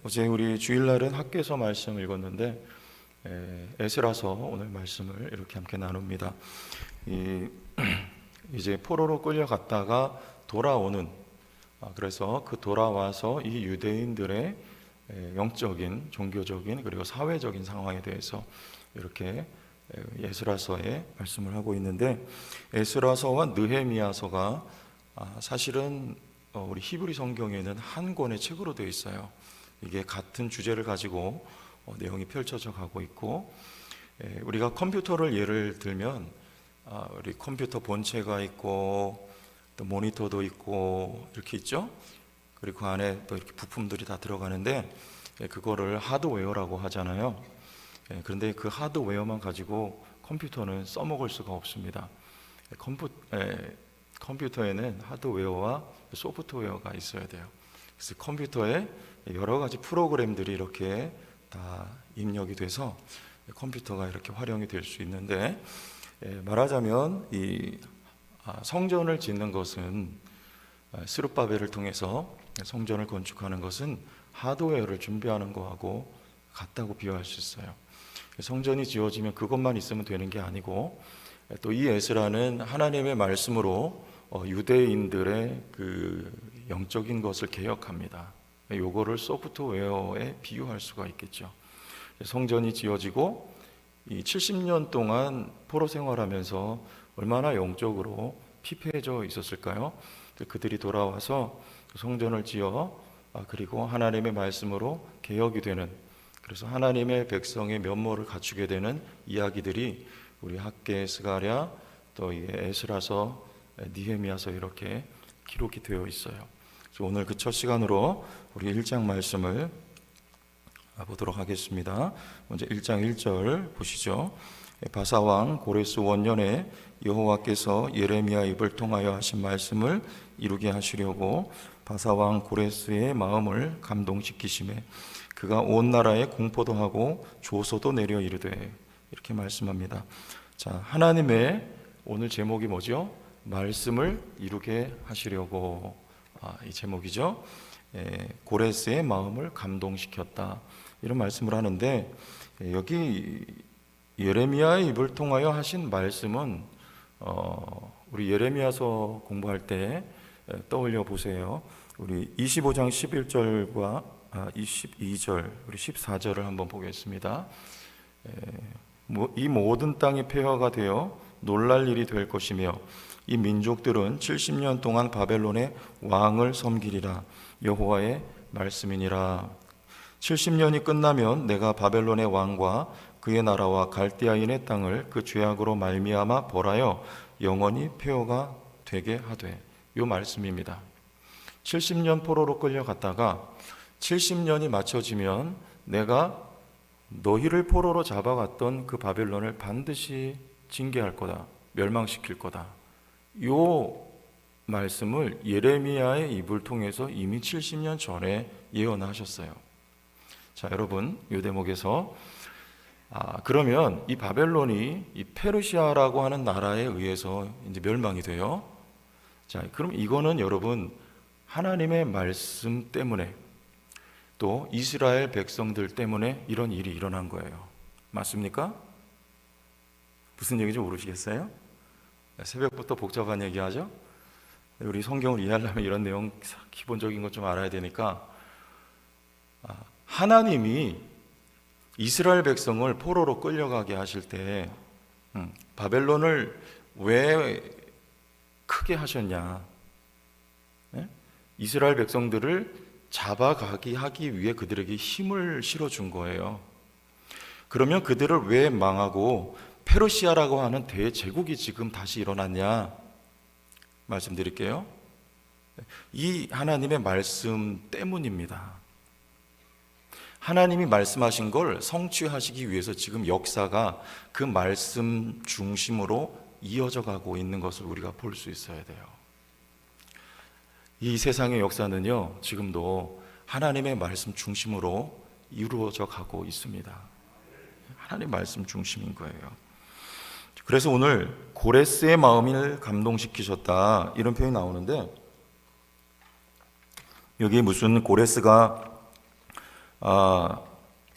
어제 우리 주일날은 학교에서 말씀 읽었는데 에스라서 오늘 말씀을 이렇게 함께 나눕니다. 이제 포로로 끌려갔다가 돌아오는, 그래서 그 돌아와서 이 유대인들의 영적인, 종교적인 그리고 사회적인 상황에 대해서 이렇게 에스라서에 말씀을 하고 있는데, 에스라서와 느헤미야서가 사실은 우리 히브리 성경에는 한 권의 책으로 되어 있어요. 이게 같은 주제를 가지고 내용이 펼쳐져 가고 있고, 우리가 컴퓨터를 예를 들면 우리 컴퓨터 본체가 있고 또 모니터도 있고 이렇게 있죠. 그리고 그 안에 또 이렇게 부품들이 다 들어가는데 그거를 하드웨어라고 하잖아요. 그런데 그 하드웨어만 가지고 컴퓨터는 써먹을 수가 없습니다. 컴퓨터에는 하드웨어와 소프트웨어가 있어야 돼요. 그래서 컴퓨터에 여러 가지 프로그램들이 이렇게 다 입력이 돼서 컴퓨터가 이렇게 활용이 될 수 있는데, 말하자면 이 성전을 짓는 것은, 스룹바벨을 통해서 성전을 건축하는 것은 하드웨어를 준비하는 거하고 같다고 비유할 수 있어요. 성전이 지어지면 그것만 있으면 되는 게 아니고, 또 이 에스라는 하나님의 말씀으로 유대인들의 그 영적인 것을 개혁합니다. 요거를 소프트웨어에 비유할 수가 있겠죠. 성전이 지어지고 이 70년 동안 포로 생활하면서 얼마나 영적으로 피폐해져 있었을까요? 그들이 돌아와서 성전을 지어 그리고 하나님의 말씀으로 개혁이 되는, 그래서 하나님의 백성의 면모를 갖추게 되는 이야기들이 우리 학개, 스가랴, 또 에스라서, 느헤미야서 이렇게 기록이 되어 있어요. 그래서 오늘 그 첫 시간으로 우리 1장 말씀을 보도록 하겠습니다. 먼저 1장 1절 보시죠. 바사왕 고레스 원년에 여호와께서 예레미야 입을 통하여 하신 말씀을 이루게 하시려고 바사왕 고레스의 마음을 감동시키시매 그가 온 나라에 공포도 하고 조소도 내려 이르되, 이렇게 말씀합니다. 자, 하나님의 오늘 제목이 뭐죠? 말씀을 이루게 하시려고, 이 제목이죠. 고레스의 마음을 감동시켰다, 이런 말씀을 하는데, 여기 예레미야의 입을 통하여 하신 말씀은 우리 예레미야서 공부할 때 떠올려 보세요. 우리 25장 11절과 22절, 우리 14절을 한번 보겠습니다. 이 모든 땅이 폐허가 되어 놀랄 일이 될 것이며 이 민족들은 70년 동안 바벨론의 왕을 섬기리라. 여호와의 말씀이니라. 70년이 끝나면 내가 바벨론의 왕과 그의 나라와 갈대아인의 땅을 그 죄악으로 말미암아 벌하여 영원히 폐허가 되게 하되, 이 말씀입니다. 70년 포로로 끌려갔다가 70년이 맞춰지면 내가 너희를 포로로 잡아갔던 그 바벨론을 반드시 징계할 거다, 멸망시킬 거다. 이 말씀을 예레미야의 입을 통해서 이미 70년 전에 예언하셨어요. 자, 여러분, 이 대목에서 그러면 이 바벨론이 이 페르시아라고 하는 나라에 의해서 이제 멸망이 돼요. 자, 그럼 이거는 여러분 하나님의 말씀 때문에 또 이스라엘 백성들 때문에 이런 일이 일어난 거예요. 맞습니까? 무슨 얘기인지 모르시겠어요? 새벽부터 복잡한 얘기하죠? 우리 성경을 이해하려면 이런 내용 기본적인 것 좀 알아야 되니까, 하나님이 이스라엘 백성을 포로로 끌려가게 하실 때 바벨론을 왜 크게 하셨냐? 이스라엘 백성들을 잡아가게 하기 위해 그들에게 힘을 실어준 거예요. 그러면 그들을 왜 망하고 페르시아라고 하는 대제국이 지금 다시 일어났냐? 말씀드릴게요. 이 하나님의 말씀 때문입니다. 하나님이 말씀하신 걸 성취하시기 위해서 지금 역사가 그 말씀 중심으로 이어져 가고 있는 것을 우리가 볼 수 있어야 돼요. 이 세상의 역사는요, 지금도 하나님의 말씀 중심으로 이루어져 가고 있습니다. 하나님의 말씀 중심인 거예요. 그래서 오늘 고레스의 마음을 감동시키셨다, 이런 표현이 나오는데, 여기 무슨 고레스가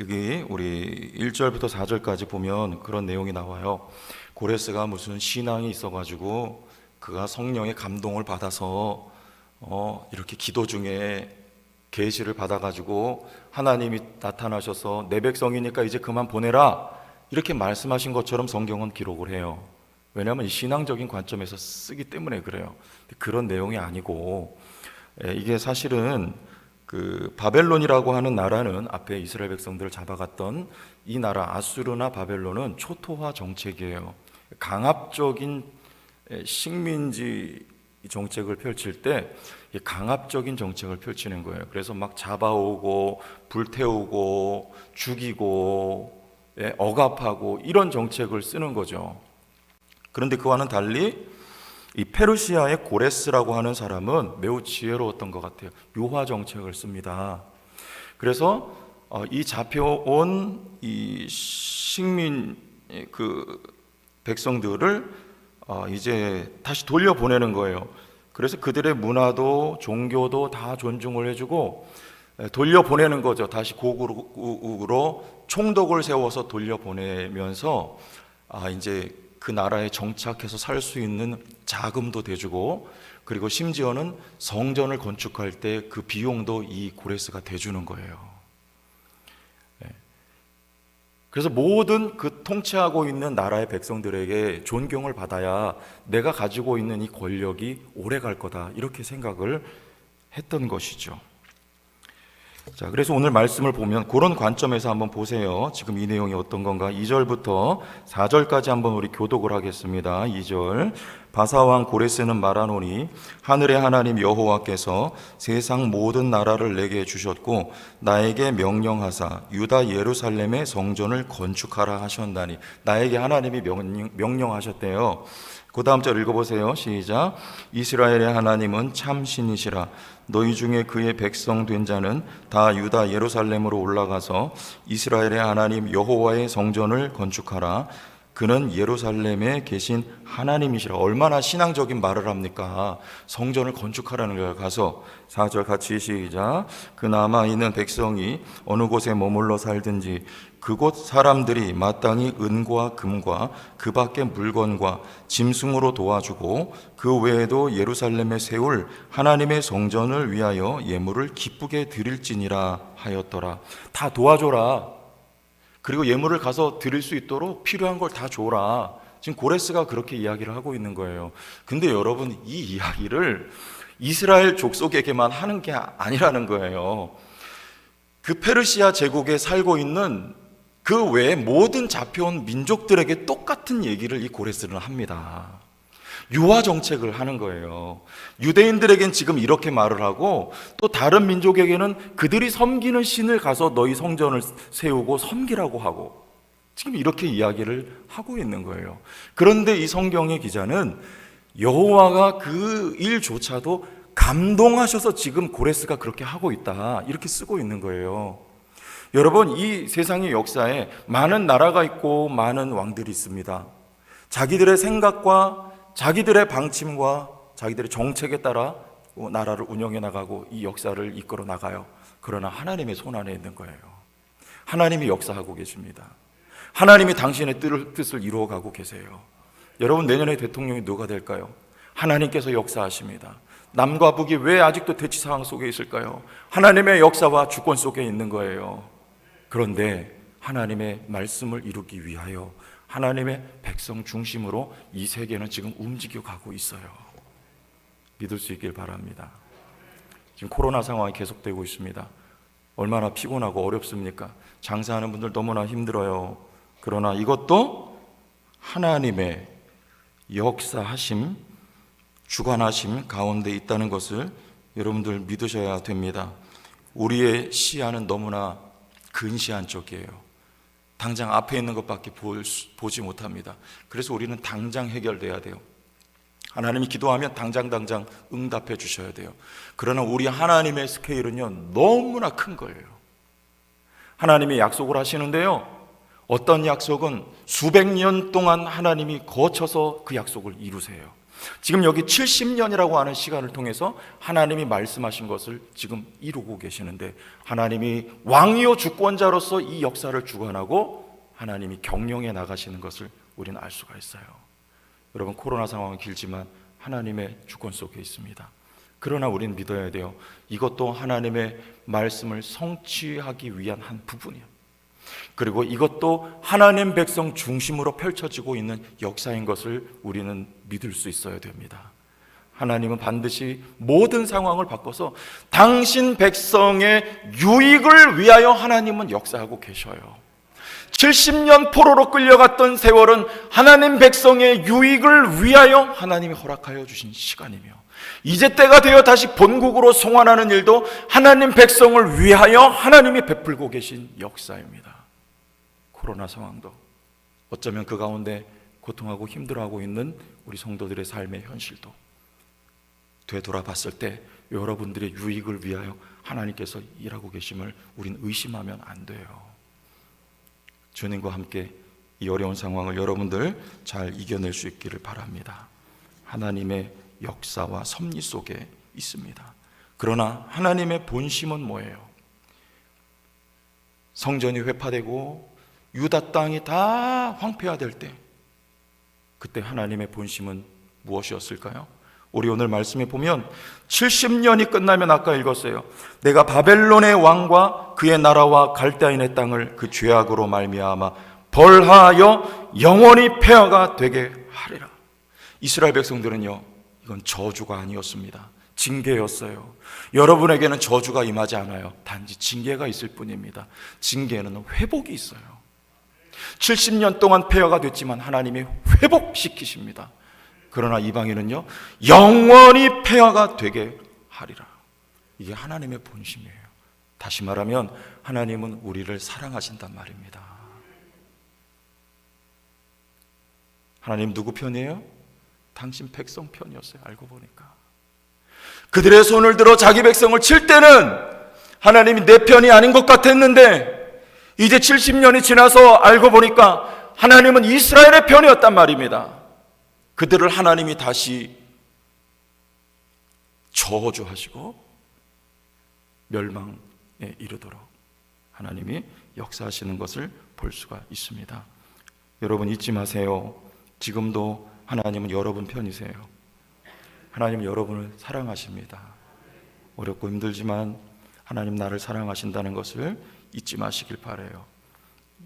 여기 우리 1절부터 4절까지 보면 그런 내용이 나와요. 고레스가 무슨 신앙이 있어가지고 그가 성령의 감동을 받아서 이렇게 기도 중에 계시를 받아가지고 하나님이 나타나셔서 내 백성이니까 이제 그만 보내라 이렇게 말씀하신 것처럼 성경은 기록을 해요. 왜냐하면 이 신앙적인 관점에서 쓰기 때문에 그래요. 그런 내용이 아니고 이게 사실은 그 바벨론이라고 하는 나라는 앞에 이스라엘 백성들을 잡아갔던 이 나라 아수르나 바벨론은 초토화 정책이에요. 강압적인 식민지 정책을 펼칠 때 강압적인 정책을 펼치는 거예요. 그래서 막 잡아오고 불태우고 죽이고 억압하고 이런 정책을 쓰는 거죠. 그런데 그와는 달리 이 페르시아의 고레스라고 하는 사람은 매우 지혜로웠던 것 같아요. 유화 정책을 씁니다. 그래서 이 잡혀온 이 식민 그 백성들을 이제 다시 돌려보내는 거예요. 그래서 그들의 문화도 종교도 다 존중을 해주고 돌려보내는 거죠. 다시 고국으로 총독을 세워서 돌려보내면서 이제 그 나라에 정착해서 살 수 있는 자금도 대주고, 그리고 심지어는 성전을 건축할 때 그 비용도 이 고레스가 대주는 거예요. 그래서 모든 그 통치하고 있는 나라의 백성들에게 존경을 받아야 내가 가지고 있는 이 권력이 오래 갈 거다, 이렇게 생각을 했던 것이죠. 자, 그래서 오늘 말씀을 보면 그런 관점에서 한번 보세요. 지금 이 내용이 어떤 건가? 2절부터 4절까지 한번 우리 교독을 하겠습니다. 2절. 바사왕 고레스는 말하노니 하늘의 하나님 여호와께서 세상 모든 나라를 내게 주셨고 나에게 명령하사 유다 예루살렘의 성전을 건축하라 하셨나니. 나에게 하나님이 명령하셨대요. 그 다음 절 읽어보세요. 시작. 이스라엘의 하나님은 참 신이시라. 너희 중에 그의 백성 된 자는 다 유다 예루살렘으로 올라가서 이스라엘의 하나님 여호와의 성전을 건축하라. 그는 예루살렘에 계신 하나님이시라. 얼마나 신앙적인 말을 합니까? 성전을 건축하라는 거예요. 가서 4절 같이 시작. 그 남아있는 백성이 어느 곳에 머물러 살든지 그곳 사람들이 마땅히 은과 금과 그 밖의 물건과 짐승으로 도와주고 그 외에도 예루살렘에 세울 하나님의 성전을 위하여 예물을 기쁘게 드릴지니라 하였더라. 다 도와줘라. 그리고 예물을 가서 드릴 수 있도록 필요한 걸 다 줘라. 지금 고레스가 그렇게 이야기를 하고 있는 거예요. 근데 여러분, 이 이야기를 이스라엘 족속에게만 하는 게 아니라는 거예요. 그 페르시아 제국에 살고 있는 그 외에 모든 잡혀온 민족들에게 똑같은 얘기를 이 고레스는 합니다. 유화 정책을 하는 거예요. 유대인들에겐 지금 이렇게 말을 하고, 또 다른 민족에게는 그들이 섬기는 신을 가서 너희 성전을 세우고 섬기라고 하고, 지금 이렇게 이야기를 하고 있는 거예요. 그런데 이 성경의 기자는 여호와가 그 일조차도 감동하셔서 지금 고레스가 그렇게 하고 있다, 이렇게 쓰고 있는 거예요. 여러분, 이 세상의 역사에 많은 나라가 있고 많은 왕들이 있습니다. 자기들의 생각과 자기들의 방침과 자기들의 정책에 따라 나라를 운영해 나가고 이 역사를 이끌어 나가요. 그러나 하나님의 손 안에 있는 거예요. 하나님이 역사하고 계십니다. 하나님이 당신의 뜻을 이루어가고 계세요. 여러분, 내년에 대통령이 누가 될까요? 하나님께서 역사하십니다. 남과 북이 왜 아직도 대치 상황 속에 있을까요? 하나님의 역사와 주권 속에 있는 거예요. 그런데 하나님의 말씀을 이루기 위하여 하나님의 백성 중심으로 이 세계는 지금 움직여가고 있어요. 믿을 수 있길 바랍니다. 지금 코로나 상황이 계속되고 있습니다. 얼마나 피곤하고 어렵습니까? 장사하는 분들 너무나 힘들어요. 그러나 이것도 하나님의 역사하심, 주관하심 가운데 있다는 것을 여러분들 믿으셔야 됩니다. 우리의 시야는 너무나 근시한 쪽이에요. 당장 앞에 있는 것밖에 보지 못합니다. 그래서 우리는 당장 해결돼야 돼요. 하나님이 기도하면 당장 응답해 주셔야 돼요. 그러나 우리 하나님의 스케일은요, 너무나 큰 거예요. 하나님이 약속을 하시는데요, 어떤 약속은 수백 년 동안 하나님이 거쳐서 그 약속을 이루세요. 지금 여기 70년이라고 하는 시간을 통해서 하나님이 말씀하신 것을 지금 이루고 계시는데, 하나님이 왕이요 주권자로서 이 역사를 주관하고 하나님이 경영해 나가시는 것을 우리는 알 수가 있어요. 여러분, 코로나 상황은 길지만 하나님의 주권 속에 있습니다. 그러나 우리는 믿어야 돼요. 이것도 하나님의 말씀을 성취하기 위한 한 부분이에요. 그리고 이것도 하나님 백성 중심으로 펼쳐지고 있는 역사인 것을 우리는 믿을 수 있어야 됩니다. 하나님은 반드시 모든 상황을 바꿔서 당신 백성의 유익을 위하여 하나님은 역사하고 계셔요. 70년 포로로 끌려갔던 세월은 하나님 백성의 유익을 위하여 하나님이 허락하여 주신 시간이며, 이제 때가 되어 다시 본국으로 송환하는 일도 하나님 백성을 위하여 하나님이 베풀고 계신 역사입니다. 코로나 상황도 어쩌면 그 가운데 고통하고 힘들어하고 있는 우리 성도들의 삶의 현실도 되돌아봤을 때 여러분들의 유익을 위하여 하나님께서 일하고 계심을 우린 의심하면 안 돼요. 주님과 함께 이 어려운 상황을 여러분들 잘 이겨낼 수 있기를 바랍니다. 하나님의 역사와 섭리 속에 있습니다. 그러나 하나님의 본심은 뭐예요? 성전이 회파되고 유다 땅이 다 황폐화될 때, 그때 하나님의 본심은 무엇이었을까요? 우리 오늘 말씀에 보면 70년이 끝나면, 아까 읽었어요. 내가 바벨론의 왕과 그의 나라와 갈대아인의 땅을 그 죄악으로 말미암아 벌하여 영원히 폐허가 되게 하리라. 이스라엘 백성들은요, 이건 저주가 아니었습니다. 징계였어요. 여러분에게는 저주가 임하지 않아요. 단지 징계가 있을 뿐입니다. 징계는 회복이 있어요. 70년 동안 폐허가 됐지만 하나님이 회복시키십니다. 그러나 이방인은요, 영원히 폐허가 되게 하리라. 이게 하나님의 본심이에요. 다시 말하면 하나님은 우리를 사랑하신단 말입니다. 하나님 누구 편이에요? 당신 백성 편이었어요. 알고 보니까 그들의 손을 들어 자기 백성을 칠 때는 하나님이 내 편이 아닌 것 같았는데, 이제 70년이 지나서 알고 보니까 하나님은 이스라엘의 편이었단 말입니다. 그들을 하나님이 다시 저주하시고 멸망에 이르도록 하나님이 역사하시는 것을 볼 수가 있습니다. 여러분 잊지 마세요. 지금도 하나님은 여러분 편이세요. 하나님은 여러분을 사랑하십니다. 어렵고 힘들지만 하나님 나를 사랑하신다는 것을 잊지 마시길 바라요.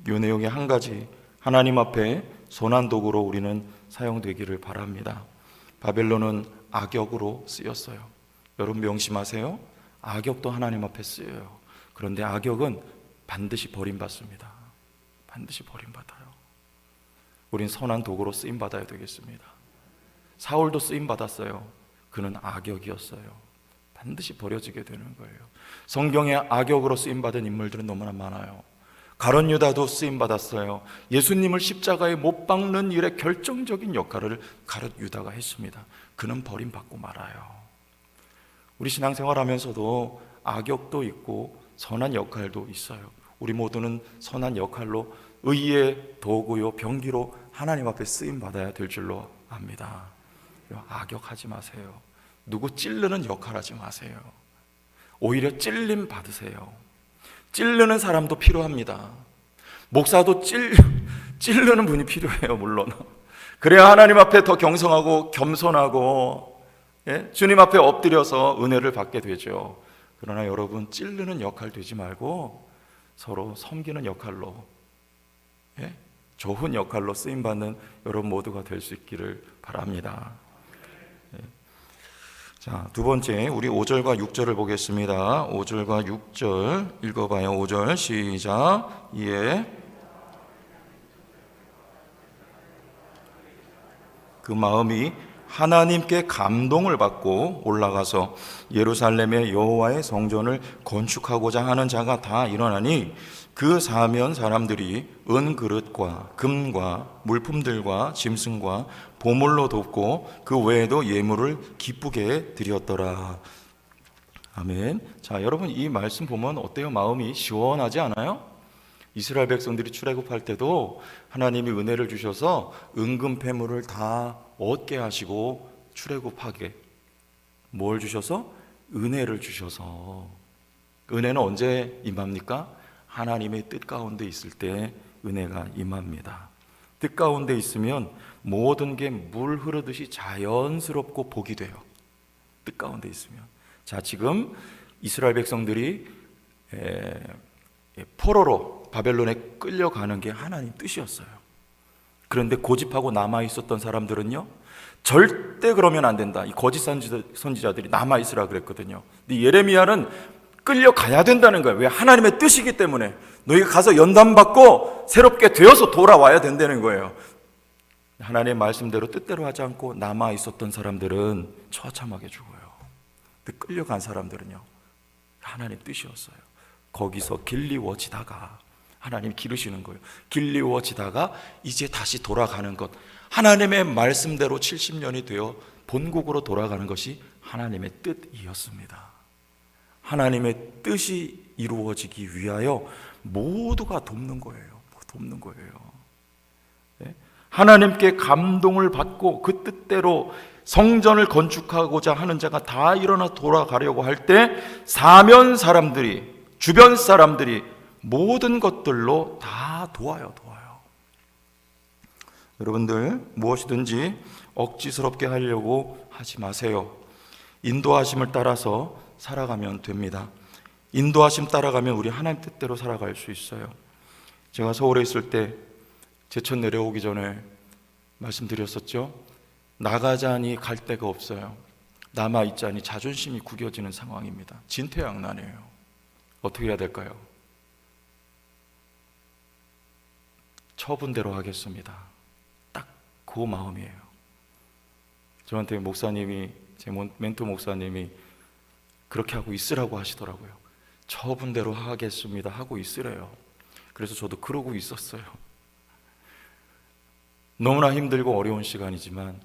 이 내용의 한 가지, 하나님 앞에 선한 도구로 우리는 사용되기를 바랍니다. 바벨론은 악역으로 쓰였어요. 여러분 명심하세요. 악역도 하나님 앞에 쓰여요. 그런데 악역은 반드시 버림받습니다. 반드시 버림받아요. 우린 선한 도구로 쓰임받아야 되겠습니다. 사울도 쓰임받았어요. 그는 악역이었어요. 반드시 버려지게 되는 거예요. 성경에 악역으로 쓰임받은 인물들은 너무나 많아요. 가룟 유다도 쓰임받았어요. 예수님을 십자가에 못 박는 일에 결정적인 역할을 가룟 유다가 했습니다. 그는 버림받고 말아요. 우리 신앙생활하면서도 악역도 있고 선한 역할도 있어요. 우리 모두는 선한 역할로 의의 도구요 병기로 하나님 앞에 쓰임받아야 될 줄로 압니다. 악역하지 마세요. 누구 찌르는 역할 하지 마세요. 오히려 찔림 받으세요. 찌르는 사람도 필요합니다. 목사도 찌르는 분이 필요해요. 물론 그래야 하나님 앞에 더 경성하고 겸손하고, 주님 앞에 엎드려서 은혜를 받게 되죠. 그러나 여러분, 찌르는 역할 되지 말고 서로 섬기는 역할로, 좋은 역할로 쓰임받는 여러분 모두가 될 수 있기를 바랍니다. 자, 두 번째, 우리 5절과 6절을 보겠습니다. 5절과 6절 읽어봐요. 5절 시작. 예. 그 마음이 하나님께 감동을 받고 올라가서 예루살렘의 여호와의 성전을 건축하고자 하는 자가 다 일어나니, 그 사면 사람들이 은 그릇과 금과 물품들과 짐승과 보물로 돕고 그 외에도 예물을 기쁘게 드렸더라. 아멘. 자, 여러분 이 말씀 보면 어때요? 마음이 시원하지 않아요? 이스라엘 백성들이 출애굽할 때도 하나님이 은혜를 주셔서 은금 패물을 다 얻게 하시고 출애굽하게 뭘 주셔서? 은혜를 주셔서. 은혜는 언제 임합니까? 하나님의 뜻 가운데 있을 때 은혜가 임합니다. 뜻 가운데 있으면 모든 게 물 흐르듯이 자연스럽고 복이 돼요. 뜻 가운데 있으면. 자, 지금 이스라엘 백성들이 포로로 바벨론에 끌려가는 게 하나님 뜻이었어요. 그런데 고집하고 남아있었던 사람들은요, 절대 그러면 안 된다. 이 거짓 선지자들이 남아있으라 그랬거든요. 근데 예레미야는 끌려가야 된다는 거예요. 왜? 하나님의 뜻이기 때문에. 너희가 가서 연단받고 새롭게 되어서 돌아와야 된다는 거예요. 하나님의 말씀대로 뜻대로 하지 않고 남아있었던 사람들은 처참하게 죽어요. 근데 끌려간 사람들은요, 하나님 뜻이었어요. 거기서 길리워지다가 하나님 기르시는 거예요. 길리워지다가 이제 다시 돌아가는 것, 하나님의 말씀대로 70년이 되어 본국으로 돌아가는 것이 하나님의 뜻이었습니다. 하나님의 뜻이 이루어지기 위하여 모두가 돕는 거예요. 돕는 거예요. 네? 하나님께 감동을 받고 그 뜻대로 성전을 건축하고자 하는 자가 다 일어나 돌아가려고 할 때 사면 사람들이, 주변 사람들이 모든 것들로 다 도와요. 여러분들 무엇이든지 억지스럽게 하려고 하지 마세요. 인도하심을 따라서 살아가면 됩니다. 인도하심 따라가면 우리 하나님 뜻대로 살아갈 수 있어요. 제가 서울에 있을 때 제천 내려오기 전에 말씀드렸었죠. 나가자니 갈 데가 없어요. 남아있자니 자존심이 구겨지는 상황입니다. 진퇴양난이에요. 어떻게 해야 될까요? 처분대로 하겠습니다. 딱 그 마음이에요. 저한테 목사님이, 제 멘토 목사님이 그렇게 하고 있으라고 하시더라고요. 처분대로 하겠습니다 하고 있으래요. 그래서 저도 그러고 있었어요. 너무나 힘들고 어려운 시간이지만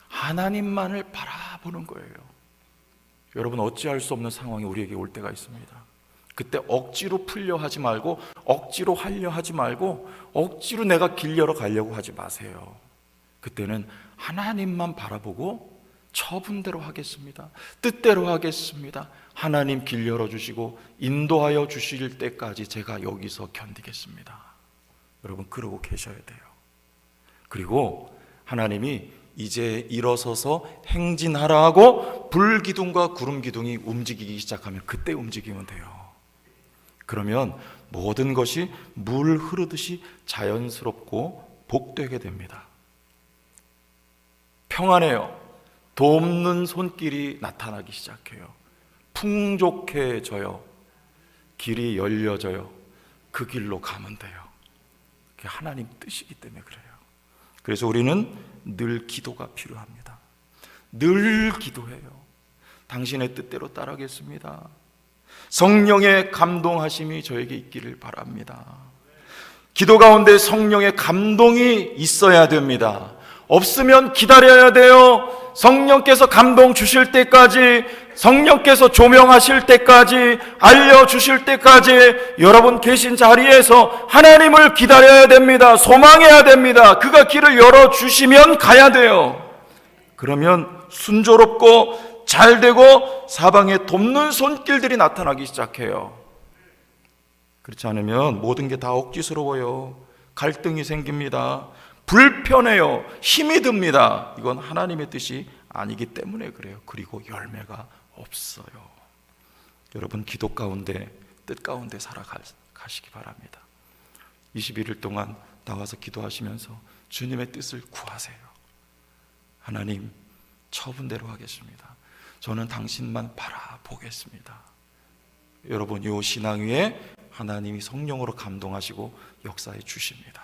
하나님만을 바라보는 거예요. 여러분, 어찌할 수 없는 상황이 우리에게 올 때가 있습니다. 그때 억지로 풀려 하지 말고, 억지로 하려 하지 말고, 억지로 내가 길 열어 가려고 하지 마세요. 그때는 하나님만 바라보고 처분대로 하겠습니다, 뜻대로 하겠습니다, 하나님 길 열어주시고 인도하여 주실 때까지 제가 여기서 견디겠습니다. 여러분, 그러고 계셔야 돼요. 그리고 하나님이 이제 일어서서 행진하라 하고 불기둥과 구름기둥이 움직이기 시작하면 그때 움직이면 돼요. 그러면 모든 것이 물 흐르듯이 자연스럽고 복되게 됩니다. 평안해요. 돕는 손길이 나타나기 시작해요. 풍족해져요. 길이 열려져요. 그 길로 가면 돼요. 그게 하나님 뜻이기 때문에 그래요. 그래서 우리는 늘 기도가 필요합니다. 늘 기도해요. 당신의 뜻대로 따르겠습니다. 성령의 감동하심이 저에게 있기를 바랍니다. 기도 가운데 성령의 감동이 있어야 됩니다. 없으면 기다려야 돼요. 성령께서 감동 주실 때까지, 성령께서 조명하실 때까지, 알려주실 때까지 여러분 계신 자리에서 하나님을 기다려야 됩니다. 소망해야 됩니다. 그가 길을 열어주시면 가야 돼요. 그러면 순조롭고 잘되고 사방에 돕는 손길들이 나타나기 시작해요. 그렇지 않으면 모든 게 다 억지스러워요. 갈등이 생깁니다. 불편해요. 힘이 듭니다. 이건 하나님의 뜻이 아니기 때문에 그래요. 그리고 열매가 없어요. 여러분, 기도 가운데, 뜻 가운데 살아가시기 바랍니다. 21일 동안 나와서 기도하시면서 주님의 뜻을 구하세요. 하나님, 처분대로 하겠습니다. 저는 당신만 바라보겠습니다. 여러분, 이 신앙 위에 하나님이 성령으로 감동하시고 역사해 주십니다.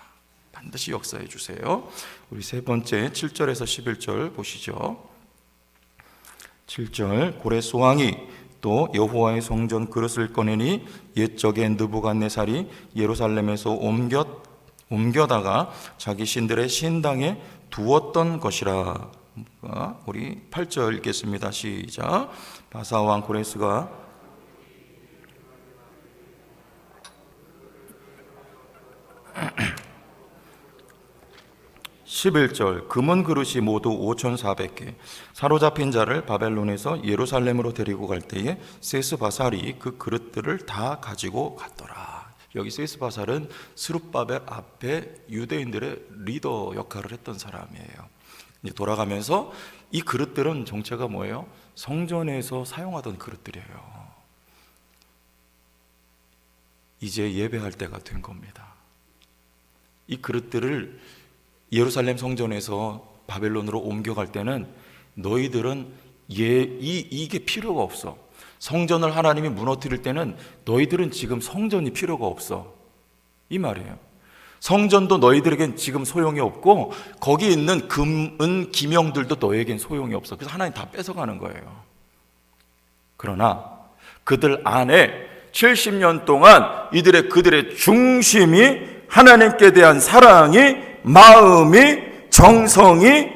반드시 역사해 주세요. 우리 세 번째 7절에서 11절 보시죠. 7절, 고레 소왕이 또 여호와의 성전 그릇을 꺼내니 옛적에 느부갓네살이 예루살렘에서 옮겨다가 자기 신들의 신당에 두었던 것이라. 우리 8절 읽겠습니다. 시작. 바사왕 고레스가 11절 금은 그릇이 모두 5,400개 사로잡힌 자를 바벨론에서 예루살렘으로 데리고 갈 때에 세스바살이 그 그릇들을 다 가지고 갔더라. 여기 세스바살은 스룹바벨 앞에 유대인들의 리더 역할을 했던 사람이에요. 이제 돌아가면서 이 그릇들은 정체가 뭐예요? 성전에서 사용하던 그릇들이에요. 이제 예배할 때가 된 겁니다. 이 그릇들을 예루살렘 성전에서 바벨론으로 옮겨갈 때는 너희들은 이게 필요가 없어. 성전을 하나님이 무너뜨릴 때는 너희들은 지금 성전이 필요가 없어. 이 말이에요. 성전도 너희들에겐 지금 소용이 없고 거기 있는 금, 은, 기명들도 너희에겐 소용이 없어. 그래서 하나님 다 뺏어가는 거예요. 그러나 그들 안에 70년 동안 그들의 중심이 하나님께 대한 사랑이, 마음이, 정성이,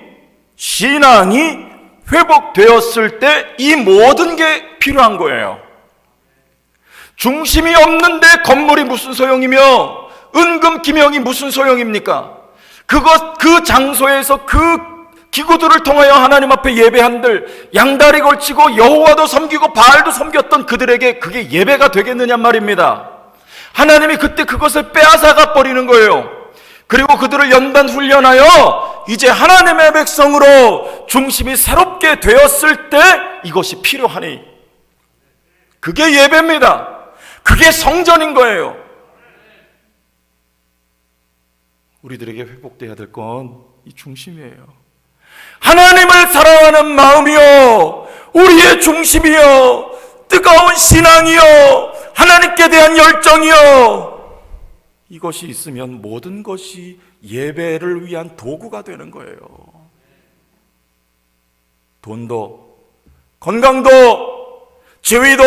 신앙이 회복되었을 때 이 모든 게 필요한 거예요. 중심이 없는데 건물이 무슨 소용이며 은금 기명이 무슨 소용입니까? 그 장소에서 그 기구들을 통하여 하나님 앞에 예배한들 양다리 걸치고 여호와도 섬기고 바알도 섬겼던 그들에게 그게 예배가 되겠느냐 말입니다. 하나님이 그때 그것을 빼앗아가 버리는 거예요. 그리고 그들을 연단 훈련하여 이제 하나님의 백성으로 중심이 새롭게 되었을 때 이것이 필요하니 그게 예배입니다. 그게 성전인 거예요. 우리들에게 회복돼야 될 건 이 중심이에요. 하나님을 사랑하는 마음이요, 우리의 중심이요, 뜨거운 신앙이요, 하나님께 대한 열정이요, 이것이 있으면 모든 것이 예배를 위한 도구가 되는 거예요. 돈도, 건강도, 지위도,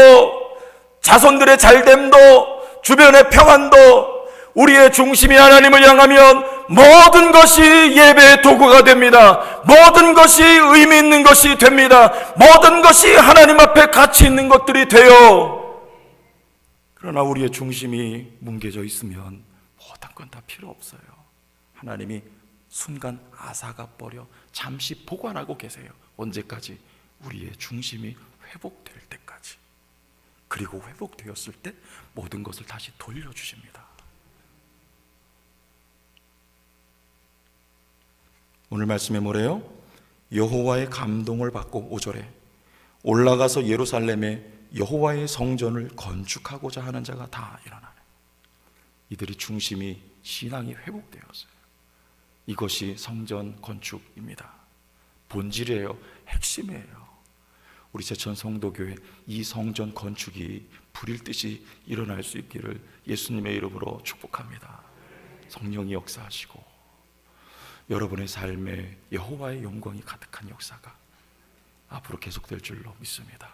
자손들의 잘됨도, 주변의 평안도, 우리의 중심이 하나님을 향하면 모든 것이 예배의 도구가 됩니다. 모든 것이 의미 있는 것이 됩니다. 모든 것이 하나님 앞에 가치 있는 것들이 돼요. 그러나 우리의 중심이 뭉개져 있으면 모든 건 다 필요 없어요. 하나님이 순간 앗아가 버려 잠시 보관하고 계세요. 언제까지? 우리의 중심이 회복될 때까지. 그리고 회복되었을 때 모든 것을 다시 돌려주십니다. 오늘 말씀에 뭐래요? 여호와의 감동을 받고 5절에 올라가서 예루살렘에 여호와의 성전을 건축하고자 하는 자가 다 일어나네. 이들이 중심이, 신앙이 회복되었어요. 이것이 성전 건축입니다. 본질이에요. 핵심이에요. 우리 제천 성도교회 이 성전 건축이 불일 듯이 일어날 수 있기를 예수님의 이름으로 축복합니다. 성령이 역사하시고 여러분의 삶에 여호와의 영광이 가득한 역사가 앞으로 계속될 줄로 믿습니다.